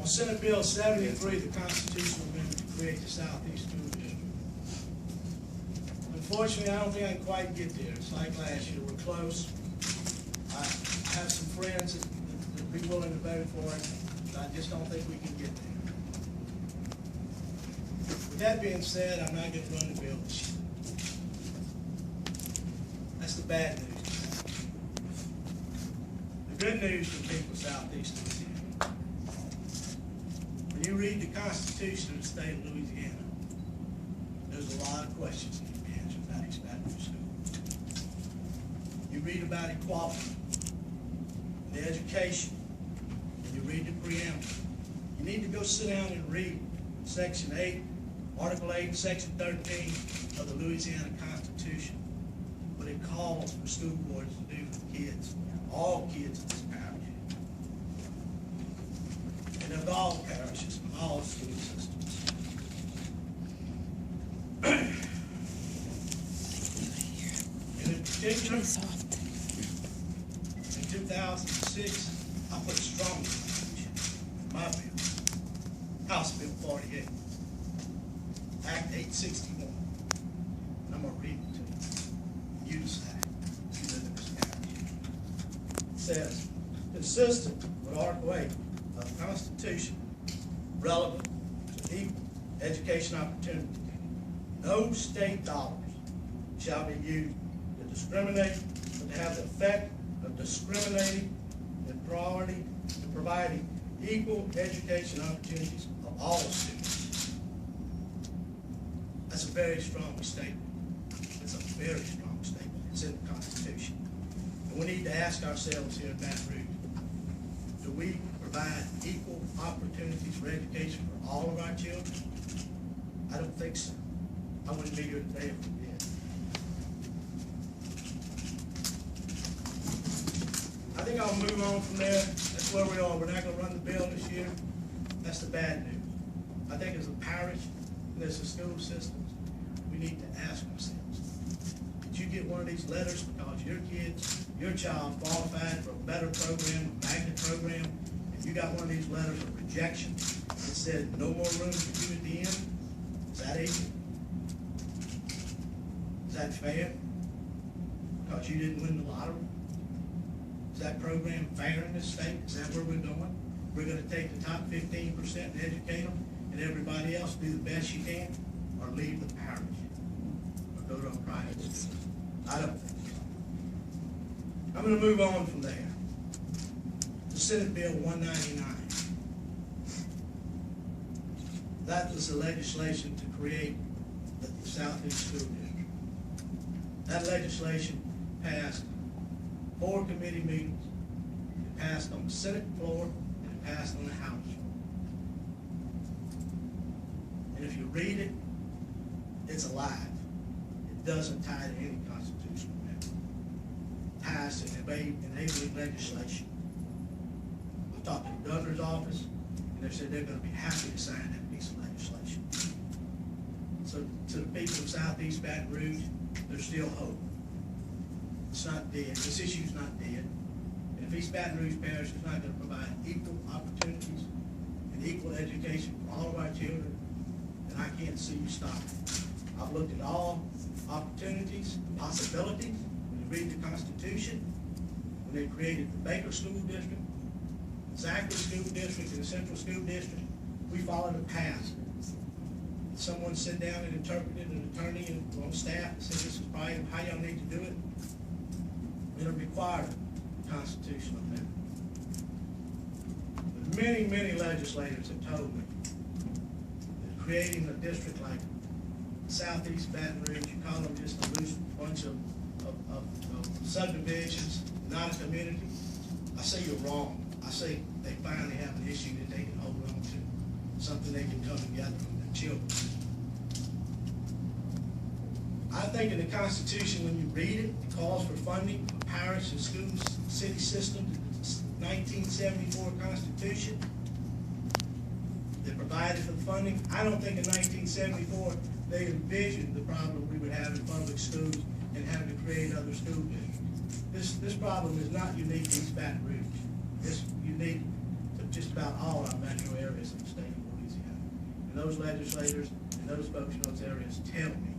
On Senate Bill 73, the constitutional amendment to create the Southeast School District. Unfortunately, I don't think I can quite get there. It's like last year, we're close. I have some friends that would be willing to vote for it, but I just don't think we can get there. With that being said, I'm not going to run the bill this year. That's the bad news. The good news for people southeast of Louisiana. When you read the Constitution of the state of Louisiana, there's a lot of questions that can be answered about East Baton Rouge School. You read about equality, the education, and you read the preamble. You need to go sit down and read Section 8, Article 8, Section 13 of the Louisiana Constitution, what it calls for school boards to do for kids, all kids in this parish, and of all parishes, and all school systems. And in particular, in 2006, I put a strong constitution in my bill, House Bill 48, Act 861. And I'm going to read it to you. You decide. You live in this parish. It says, consistent with Article 8 of the Constitution, relevant to equal education opportunity, no state dollars shall be used to discriminate or to have the effect of discriminating in priority to providing equal education opportunities of all students. That's a very strong statement. It's a very strong statement. It's in the Constitution. And we need to ask ourselves here at Baton Rouge, do we provide equal opportunities for education for all of our children? I don't think so. I wouldn't be here today if we did. I think I'll move on from there. That's where we are. We're not going to run the bill this year. That's the bad news. I think as a parish and as a school systems, we need to ask ourselves, did you get one of these letters because your kids, your child qualified for a better program, a magnet program, and you got one of these letters of rejection that said no more room for you at the end? Is that equal? Is that fair? Because you didn't win the lottery? Is that program fair in this state? Is that where we're going? We're going to take the top 15% and educate them, and everybody else do the best you can, or leave the parish, or go to a private school? I don't think so. I'm going to move on from there. The Senate Bill 199. That was the legislation to create the Southeast School District. That legislation passed 4 committee meetings. It passed on the Senate floor, and it passed on the House floor. And if you read it, it's alive. It doesn't tie to any constitutional amendment. It ties to enabling legislation. I talked to the governor's office, and they said they're going to be happy to sign that piece of legislation. So to the people of Southeast Baton Rouge, there's still hope. It's not dead. This issue's not dead. And if East Baton Rouge Parish is not going to provide equal opportunities and equal education for all of our children, then I can't see you stopping. I've looked at all opportunities, possibilities. When you read the Constitution, when they created the Baker School District, Zachary School District, and the Central School District, we followed a path. Someone sat down and interpreted, an attorney and on staff, and said this is probably how y'all need to do it. It'll require a constitutional amendment. But many, many legislators have told me that creating a district like Southeast Baton Rouge, you call them just a loose bunch of subdivisions, not a community. I say you're wrong. I say they finally have an issue that they can hold on to, something they can come together with their children. I think in the Constitution, when you read it, it calls for funding for parish and school city systems. The 1974 Constitution that provided for the funding. I don't think in 1974 they envisioned the problem we would have in public schools and having to create other school districts. This problem is not unique to East Baton Rouge. It's unique to just about all our metro areas. those legislators and those folks in those areas tell me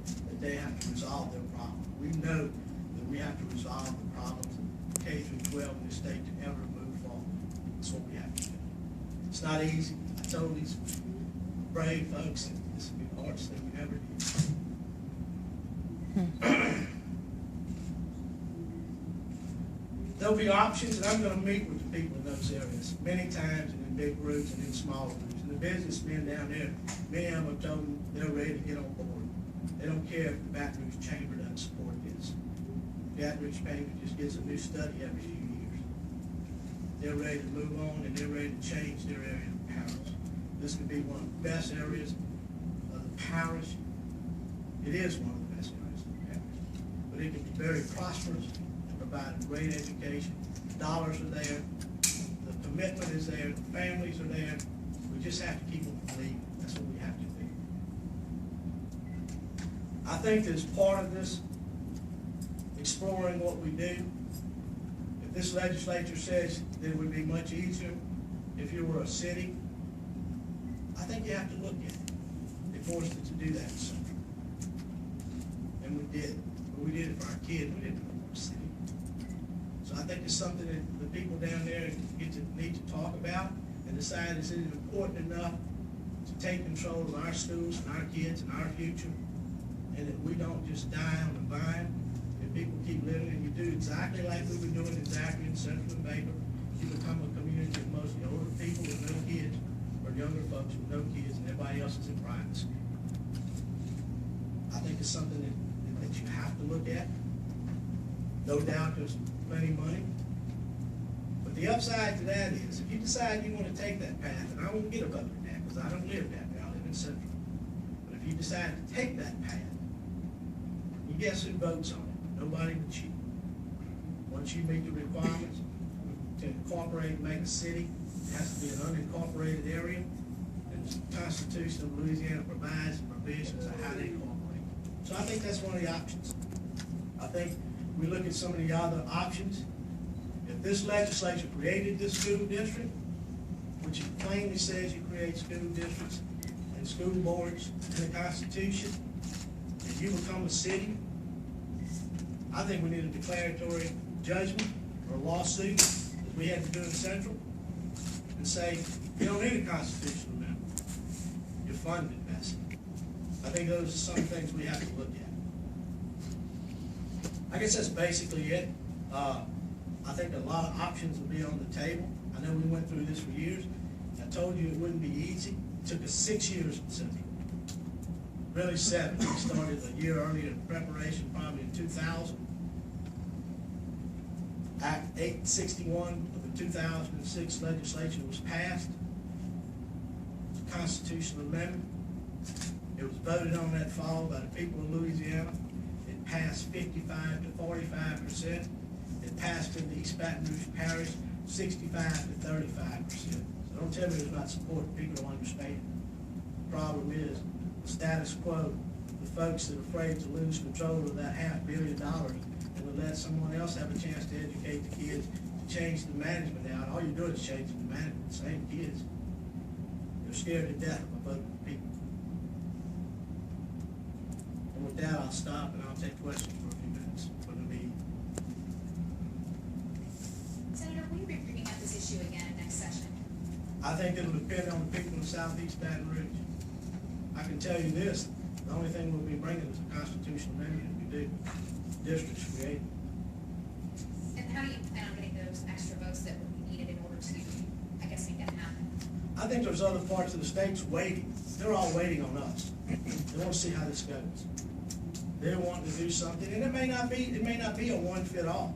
that they have to resolve their problem. We know that we have to resolve the problems of K through 12 in this state to ever move forward. That's what we have to do. It's not easy. I told these brave folks that this would be the hardest thing we ever did. There'll be options, and I'm going to meet with the people in those areas many times, and in big groups and in small groups. And the businessmen down there, many of them have told them they're ready to get on board. They don't care if the Baton Rouge Chamber doesn't support this. The Baton Rouge Chamber just gets a new study every few years. They're ready to move on, and they're ready to change their area of parish. This could be one of the best areas of the parish. It is one of the best areas of the parish. But it can be very prosperous and provide a great education. The dollars are there. The commitment is there. The families are there. We just have to keep them believing. That's what we have to do. I think that as part of this, exploring what we do, if this legislature says that it would be much easier if you were a city, I think you have to look at it. They forced it to do that in Central. And we did. But we did it for our kids. We didn't do it for our city. So I think it's something that the people down there need to talk about and decide is it important enough to take control of our schools and our kids and our future, and that we don't just die on the vine, and people keep living, and you do exactly like we've been doing in Zachary and Central and Baker. You become a community of mostly older people with no kids, or younger folks with no kids, and everybody else is in private school. I think it's something that you have to look at. No doubt there's plenty of money. But the upside to that is, if you decide you want to take that path, and I won't get a vote in that because I don't live that way, I live in Central. But if you decide to take that path, you guess who votes on it? Nobody but you. Once you meet the requirements to incorporate and make a city, it has to be an unincorporated area, and the Constitution of Louisiana provides provisions of how they incorporate. So I think that's one of the options. I think we look at some of the other options. If this legislature created this school district, which it plainly says you create school districts and school boards in the Constitution, and you become a city, I think we need a declaratory judgment or a lawsuit, as we had to do in Central, and say, you don't need a constitutional amendment. You're funded best. I think those are some things we have to look at. I guess that's basically it. I think a lot of options will be on the table. I know we went through this for years. I told you it wouldn't be easy. It took us 6 years in Central. Really 7. We started a year earlier in preparation, probably in 2000. Act 861 of the 2006 legislation was passed. It's a constitutional amendment. It was voted on that fall by the people of Louisiana. It passed 55 to 45%. It passed in the East Baton Rouge Parish 65 to 35%. So don't tell me there's not support. People don't understand. The problem is the status quo. The folks that are afraid to lose control of that $500 million and to let someone else have a chance to educate the kids, to change the management out. All you're doing is changing the management. Same kids. They're scared to death of other people. And with that, I'll stop and I'll take questions for a few minutes for the meeting. Senator, will you be bringing up this issue again next session? I think it'll depend on the people in Southeast Baton Rouge. I can tell you this, the only thing we'll be bringing is a constitutional amendment if we do. Districts created. And how do you plan on getting those extra votes that would be needed in order to, I guess, make that happen? I think there's other parts of the states waiting. They're all waiting on us. They want to see how this goes. They're wanting to do something, and it may not be a one-fit-all.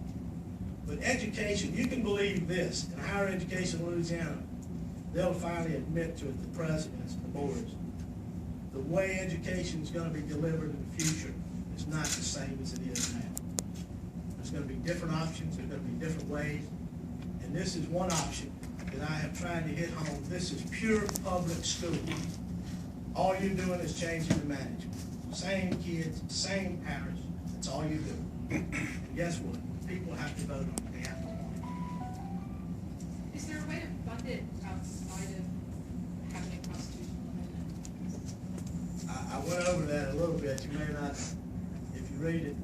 But education, you can believe this, in higher education in Louisiana, they'll finally admit to it, the presidents, the boards. The way education is going to be delivered in the future is not the same as it is now. There's going to be different options, there's going to be different ways, and this is one option that I have tried to hit home. This is pure public school. All you're doing is changing the management. Same kids, same parish, that's all you do. And guess what? People have to vote on it, they have to want it. Is there a way to fund it outside of having a constitutional that you may not, if you read it.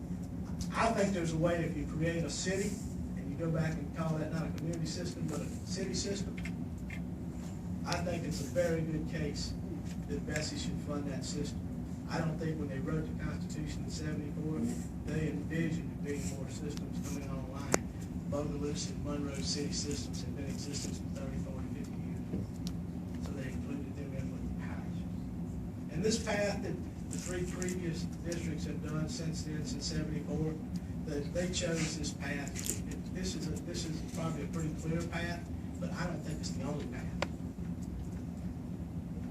I think there's a way, if you create a city, and you go back and call that not a community system, but a city system, I think it's a very good case that Bessie should fund that system. I don't think when they wrote the Constitution in '74, they envisioned there being more systems coming online. Bogaloo and Monroe city systems have been in existence for 30, 40, 50 years. So they included them in with the parish. And this path that the three previous districts have done since then, since '74, that they chose this path. This is probably a pretty clear path, but I don't think it's the only path.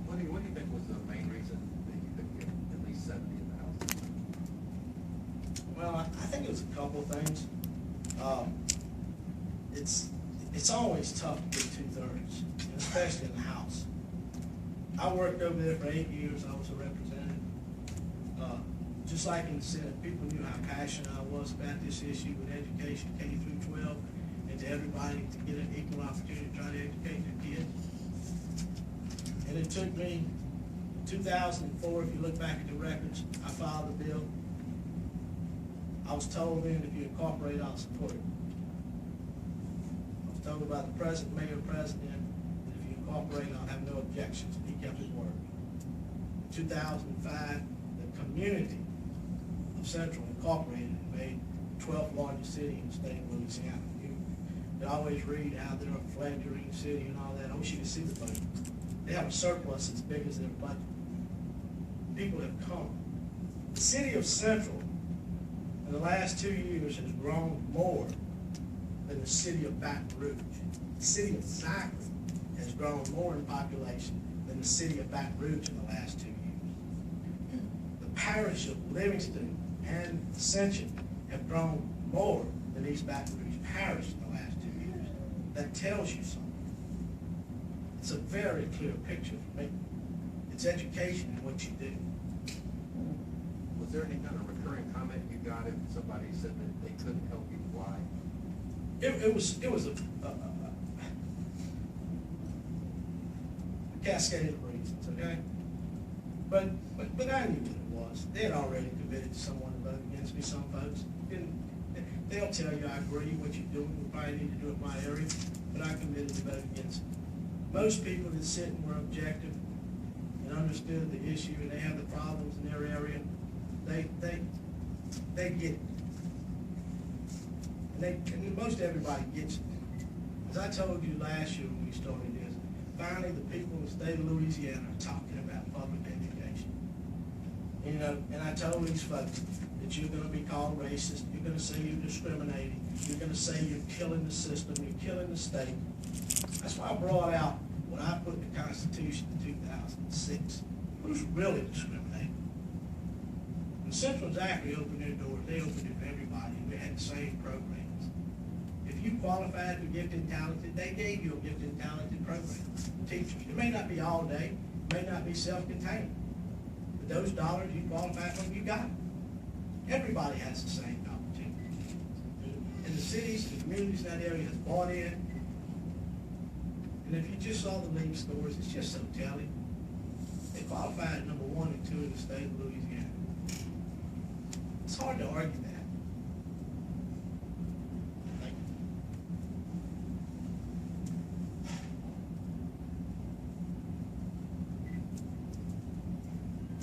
What do you think was the main reason that you couldn't get at least 70 in the House? Well, I think it was a couple of things. It's always tough to get 2/3, especially in the House. I worked over there for 8 years. I was a representative. Just like in the Senate, people knew how passionate I was about this issue with education, K through 12, and to everybody to get an equal opportunity to try to educate their kids. And it took me, 2004, if you look back at the records, I filed a bill. I was told then, if you incorporate, I'll support it. I was told by the president, mayor president, that if you incorporate, I'll have no objections. He kept his word. In 2005, the community of Central incorporated and made the 12th largest city in the state of Louisiana. You always read how they're a fledgling city and all that. I wish you could see the budget. They have a surplus as big as their budget. People have come. The city of Central in the last 2 years has grown more than the city of Baton Rouge. The city of Zachary has grown more in population than the city of Baton Rouge in the last 2 years. The parish of Livingston and Ascension have grown more than East Baton Rouge Parish in the last 2 years. That tells you something. It's a very clear picture for me. It's education and what you do. Was there any kind of recurring comment you got if somebody said that they couldn't help you? Why? It was a cascade of reasons, okay? But I knew what it was. They had already committed to someone to vote against me. Some folks they'll tell you, I agree what you're doing, we probably need to do it in my area, but I committed to vote against it. Most people that sit and were objective and understood the issue and they have the problems in their area, they get it. And most everybody gets it. As I told you last year when we started this, finally the people in the state of Louisiana are talking about public education. You know, and I told these folks that you're going to be called racist, you're going to say you're discriminating, you're going to say you're killing the system, you're killing the state. That's why I brought out when I put the Constitution in 2006. Who's really discriminating? When Central Zachary opened their doors, they opened it for everybody, and we had the same programs. If you qualified for gifted and talented, they gave you a gifted and talented program. Teachers. It may not be all day, it may not be self-contained, but those dollars you qualified for, you got them. Everybody has the same opportunity. And the cities and the communities in that area has bought in. And if you just saw the league scores, it's just so telling. They qualified number 1 and 2 in the state of Louisiana. It's hard to argue that. Thank you.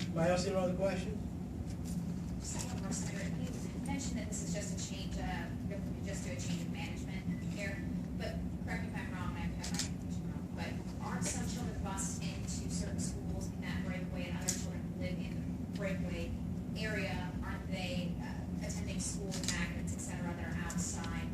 Anybody else have any other questions? Second more, Senator, you mentioned that this is just a change, just do a change of management here, but correct me if I'm wrong, I have my information wrong, but aren't some children bused into certain schools in that breakaway and other children who live in the breakaway area, aren't they attending school magnets, et cetera, that are outside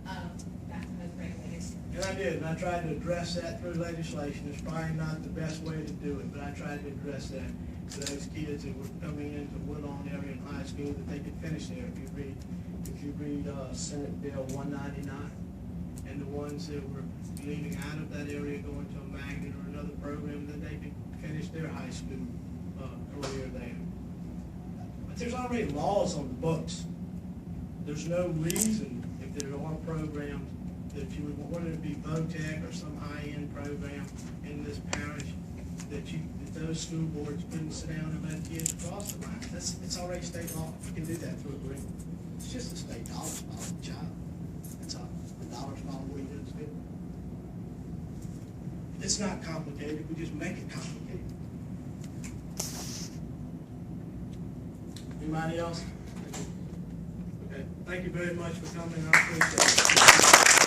of that breakaway district? And I did, and I tried to address that through legislation. It's probably not the best way to do it, but I tried to address that to those kids that were coming into Woodlawn area in high school that they could finish there. If you read Senate Bill 199, and the ones that were leaving out of that area, going to a magnet or another program, that they could finish their high school career there. But there's already laws on the books. There's no reason, if there are programs, that if you would want it to be VOTEC or some high-end program in this parish, that those school boards couldn't sit down and let kids cross the line. It's already state law. You can do that through agreement. It's just a state dollar small child. That's all. The dollar small what you do is good. It's not complicated. We just make it complicated. Anybody else? Okay. Thank you very much for coming. I appreciate it.